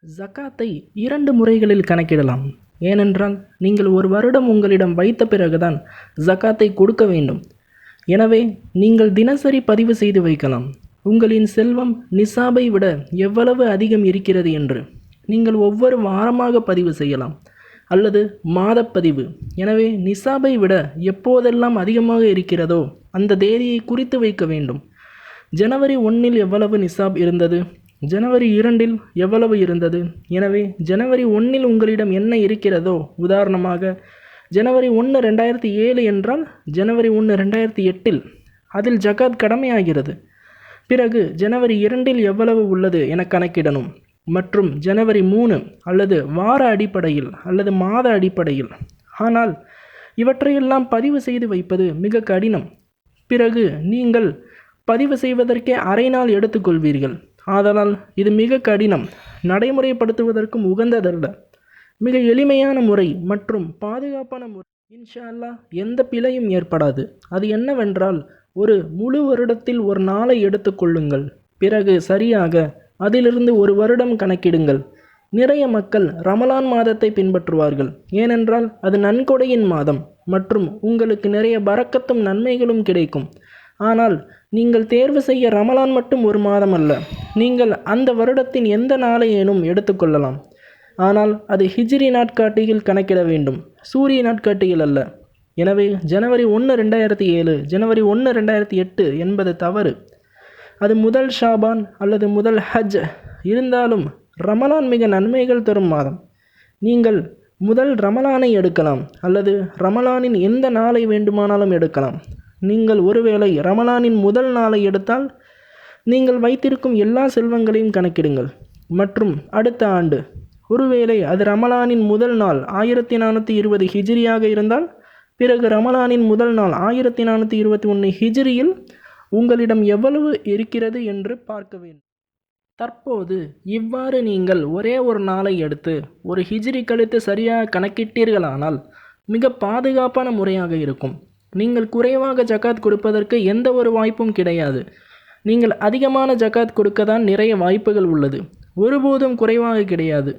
ஜகாத்தை 2 முறைகளில் கணக்கிடலாம். ஏனென்றால் நீங்கள் ஒரு வருடம் உங்களிடம் வைத்த பிறகுதான் ஜகாத்தை கொடுக்க வேண்டும். எனவே நீங்கள் தினசரி பதிவு செய்து வைக்கலாம். உங்களின் செல்வம் நிசாபை விட எவ்வளவு அதிகம் இருக்கிறது என்று நீங்கள் ஒவ்வொரு வாரமாக பதிவு செய்யலாம் அல்லது மாதப்பதிவு. எனவே நிசாபை விட எப்போதெல்லாம் அதிகமாக இருக்கிறதோ அந்த தேதியை குறித்து வைக்க வேண்டும். ஜனவரி 1 எவ்வளவு நிசாப் இருந்தது, ஜனவரி 2 எவ்வளவு இருந்தது. எனவே ஜனவரி 1 உங்களிடம் என்ன இருக்கிறதோ, உதாரணமாக ஜனவரி 1 2007 என்றால் ஜனவரி 1 2008 அதில் ஜகாத் கடமையாகிறது. பிறகு ஜனவரி 2 எவ்வளவு உள்ளது என கணக்கிடணும். மற்றும் ஜனவரி 3 அல்லது வார அடிப்படையில் அல்லது மாத அடிப்படையில். ஆனால் இவற்றையெல்லாம் பதிவு செய்து வைப்பது மிக கடினம். பிறகு நீங்கள் பதிவு செய்வதற்கே அரை நாள் எடுத்துக்கொள்வீர்கள். ஆதலால் இது மிக கடினம், நடைமுறைப்படுத்துவதற்கும் உகந்ததல்ல. மிக எளிமையான முறை மற்றும் பாதுகாப்பான முறை. இன்ஷா அல்லாஹ் எந்த பிழையும் ஏற்படாது. அது என்னவென்றால், ஒரு முழு வருடத்தில் ஒரு நாளை எடுத்துக்கொள்ளுங்கள். பிறகு சரியாக அதிலிருந்து ஒரு வருடம் கணக்கிடுங்கள். நிறைய மக்கள் ரமலான் மாதத்தை பின்பற்றுவார்கள். ஏனென்றால் அது நன்கொடையின் மாதம் மற்றும் உங்களுக்கு நிறைய பரக்கத்தும் நன்மைகளும் கிடைக்கும். ஆனால் நீங்கள் தேர்வு செய்ய ரமலான் மட்டும் ஒரு மாதம் அல்ல. நீங்கள் அந்த வருடத்தின் எந்த நாளையேனும் எடுத்துக்கொள்ளலாம். ஆனால் அது ஹிஜ்ரி நாட்காட்டியில் கணக்கிட வேண்டும், சூரிய நாட்காட்டியில் அல்ல. எனவே ஜனவரி 1 2007 ஜனவரி 1 2008 என்பது தவறு. அது முதல் ஷாபான் அல்லது முதல் ஹஜ். இருந்தாலும் ரமலான் மிக நன்மைகள் தரும் மாதம். நீங்கள் முதல் ரமலானை எடுக்கலாம் அல்லது ரமலானின் எந்த நாளை வேண்டுமானாலும் எடுக்கலாம். நீங்கள் ஒருவேளை ரமலானின் முதல் நாளை எடுத்தால் நீங்கள் வைத்திருக்கும் எல்லா செல்வங்களையும் கணக்கிடுங்கள். மற்றும் அடுத்த ஆண்டு ஒருவேளை அது ரமலானின் முதல் நாள் 1420 ஹிஜ்ரியாக இருந்தால், பிறகு ரமலானின் முதல் நாள் 1421 ஹிஜ்ரியில் உங்களிடம் எவ்வளவு இருக்கிறது என்று பார்க்க வேண்டும். தற்போது இவ்வாறு நீங்கள் ஒரே ஒரு நாளை எடுத்து ஒரு ஹிஜ்ரி கழித்து சரியாக கணக்கிட்டீர்களானால் மிக பாதுகாப்பான முறையாக இருக்கும். நீங்கள் குறைவாக ஜகாத் கொடுப்பதற்கு எந்த ஒரு வாய்ப்பும் கிடையாது. நீங்கள் அதிகமான ஜகாத் கொடுக்க தான் நிறைய வாய்ப்புகள் உள்ளது. ஒருபோதும் குறைவாக கிடையாது.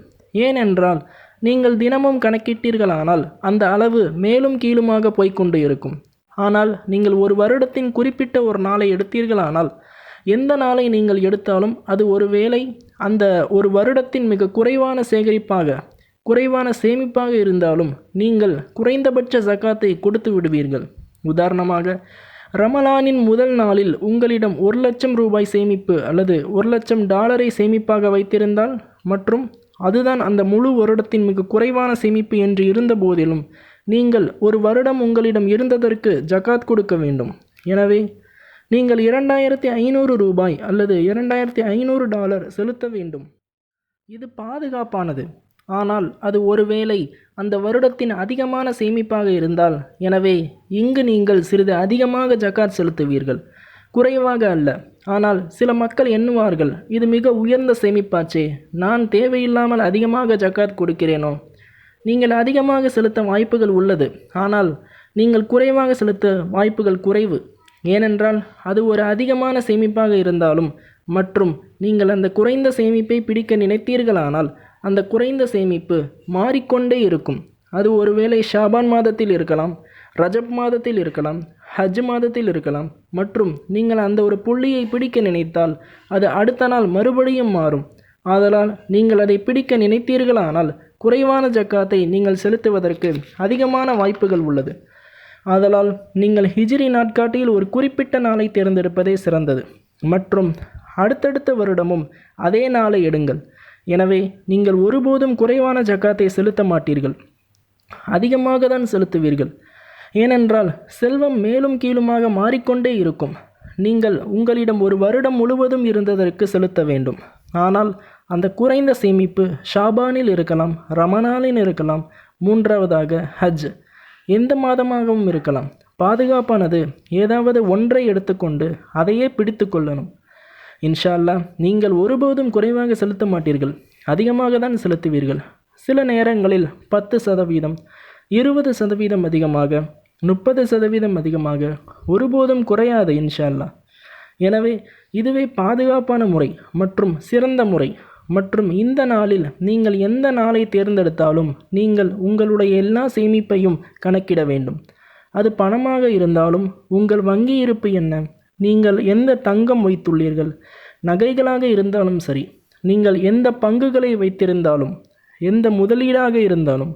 ஏனென்றால் நீங்கள் தினமும் கணக்கிட்டீர்களானால் அந்த அளவு மேலும் கீழுமாக போய்கொண்டு இருக்கும். ஆனால் நீங்கள் ஒரு வருடத்தின் குறிப்பிட்ட ஒரு நாளை எடுத்தீர்களானால், எந்த நாளை நீங்கள் எடுத்தாலும் அது ஒருவேளை அந்த ஒரு வருடத்தின் மிக குறைவான சேகரிப்பாக, குறைவான சேமிப்பாக இருந்தாலும் நீங்கள் குறைந்தபட்ச ஜகாத்தை கொடுத்து விடுவீர்கள். உதாரணமாக ரமலானின் முதல் நாளில் உங்களிடம் 1 லட்சம் ரூபாய் சேமிப்பு அல்லது $1,00,000 சேமிப்பாக வைத்திருந்தால், மற்றும் அதுதான் அந்த முழு வருடத்தின் மிக குறைவான சேமிப்பு என்று இருந்த போதிலும் நீங்கள் ஒரு வருடம் உங்களிடம் இருந்ததற்கு ஜகாத் கொடுக்க வேண்டும். எனவே நீங்கள் $2,500 அல்லது $2,500 செலுத்த வேண்டும். இது பாதுகாப்பானது. ஆனால் அது ஒருவேளை அந்த வருடத்தின் அதிகமான சேமிப்பாக இருந்தால், எனவே இங்கு நீங்கள் சிறிது அதிகமாக ஜகாத் செலுத்துவீர்கள், குறைவாக அல்ல. ஆனால் சில மக்கள் எண்ணுவார்கள், இது மிக உயர்ந்த சேமிப்பாச்சே, நான் தேவையில்லாமல் அதிகமாக ஜகாத் கொடுக்கிறேனோ. நீங்கள் அதிகமாக செலுத்த வாய்ப்புகள் உள்ளது, ஆனால் நீங்கள் குறைவாக செலுத்த வாய்ப்புகள் குறைவு. ஏனென்றால் அது ஒரு அதிகமான சேமிப்பாக இருந்தாலும் மற்றும் நீங்கள் அந்த குறைந்த சேமிப்பை பிடிக்க நினைத்தீர்களானால் அந்த குறைந்த சேமிப்பு மாறிக்கொண்டே இருக்கும். அது ஒருவேளை ஷாபான் மாதத்தில் இருக்கலாம், ரஜப் மாதத்தில் இருக்கலாம், ஹஜ் மாதத்தில் இருக்கலாம். மற்றும் நீங்கள் அந்த ஒரு புள்ளியை பிடிக்க நினைத்தால் அது அடுத்த நாள் மறுபடியும் மாறும். ஆதலால் நீங்கள் அதை பிடிக்க நினைத்தீர்களானால் குறைவான ஜக்காத்தை நீங்கள் செலுத்துவதற்கு அதிகமான வாய்ப்புகள் உள்ளது. ஆதலால் நீங்கள் ஹிஜ்ரி நாட்காட்டியில் ஒரு குறிப்பிட்ட நாளை தேர்ந்தெடுப்பதே சிறந்தது. மற்றும் அடுத்தடுத்த வருடமும் அதே நாளை எடுங்கள். எனவே நீங்கள் ஒருபோதும் குறைவான ஜக்காத்தை செலுத்த மாட்டீர்கள், அதிகமாக தான் செலுத்துவீர்கள். ஏனென்றால் செல்வம் மேலும் கீழுமாக மாறிக்கொண்டே இருக்கும். நீங்கள் உங்களிடம் ஒரு வருடம் முழுவதும் இருந்ததற்கு செலுத்த வேண்டும். ஆனால் அந்த குறைந்த சேமிப்பு ஷாபானில் இருக்கலாம், ரமலானில் இருக்கலாம், மூன்றாவதாக ஹஜ், எந்த மாதமாகவும் இருக்கலாம். பாதுகாப்பானது ஏதாவது ஒன்றை எடுத்துக்கொண்டு அதையே பிடித்து கொள்ளணும். இன்ஷா அல்லாஹ் நீங்கள் ஒருபோதும் குறைவாக செலுத்த மாட்டீர்கள், அதிகமாக தான் செலுத்துவீர்கள். சில நேரங்களில் 10%, 20% அதிகமாக, 30% அதிகமாக, ஒருபோதும் குறையாது இன்ஷா அல்லாஹ். எனவே இதுவே பாதுகாப்பான முறை மற்றும் சிறந்த முறை. மற்றும் இந்த நாளில் நீங்கள் எந்த நாளை தேர்ந்தெடுத்தாலும் நீங்கள் உங்களுடைய எல்லா சேமிப்பையும் கணக்கிட வேண்டும். அது பணமாக இருந்தாலும் உங்கள் வங்கி இருப்பு என்ன, நீங்கள் எந்த தங்கம் வைத்துள்ளீர்கள், நகைகளாக இருந்தாலும் சரி, நீங்கள் எந்த பங்குகளை வைத்திருந்தாலும், எந்த முதலீடாக இருந்தாலும்,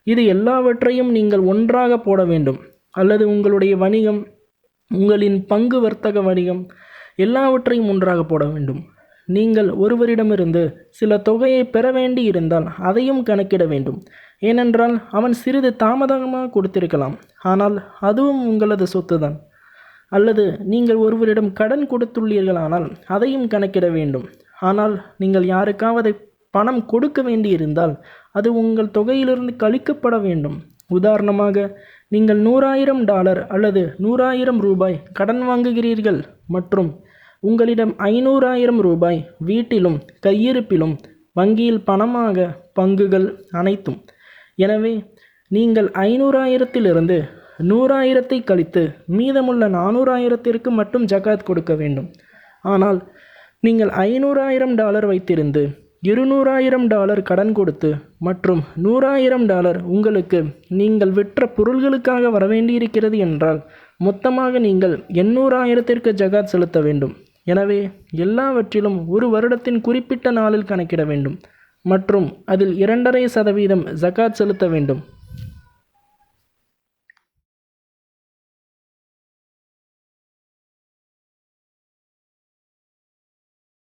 இது எல்லாவற்றையும் நீங்கள் ஒன்றாக போட வேண்டும். அல்லது உங்களுடைய வணிகம், உங்களின் பங்கு வர்த்தக வணிகம் எல்லாவற்றையும் ஒன்றாக போட வேண்டும். நீங்கள் ஒருவரிடமிருந்து சில தொகையை பெற வேண்டி இருந்தால் அதையும் கணக்கிட வேண்டும். ஏனென்றால் அவன் சிறிது தாமதமாக கொடுத்திருக்கலாம், ஆனால் அதுவும் உங்களது சொத்துதான். அல்லது நீங்கள் ஒருவரிடம் கடன் கொடுத்துள்ளீர்களானால் அதையும் கணக்கிட வேண்டும். ஆனால் நீங்கள் யாருக்காவது பணம் கொடுக்க வேண்டியிருந்தால் அது உங்கள் தொகையிலிருந்து கழிக்கப்பட வேண்டும். உதாரணமாக, நீங்கள் $100,000 அல்லது $100,000 கடன் வாங்குகிறீர்கள் மற்றும் உங்களிடம் $500,000 வீட்டிலும் கையிருப்பிலும் வங்கியில் பணமாக பங்குகள் அனைத்தும். எனவே நீங்கள் 500,000 100,000 கழித்து மீதமுள்ள 400,000 மட்டும் ஜகாத் கொடுக்க வேண்டும். ஆனால் நீங்கள் $500,000 வைத்திருந்து $200,000 கடன் கொடுத்து மற்றும் $100,000 உங்களுக்கு நீங்கள் விற்ற பொருள்களுக்காக வரவேண்டியிருக்கிறது என்றால் மொத்தமாக நீங்கள் 800,000 ஜகாத் செலுத்த வேண்டும். எனவே எல்லாவற்றிலும் ஒரு வருடத்தின் குறிப்பிட்ட நாளில் கணக்கிட வேண்டும் மற்றும் அதில் 2.5% ஜகாத் செலுத்த வேண்டும்.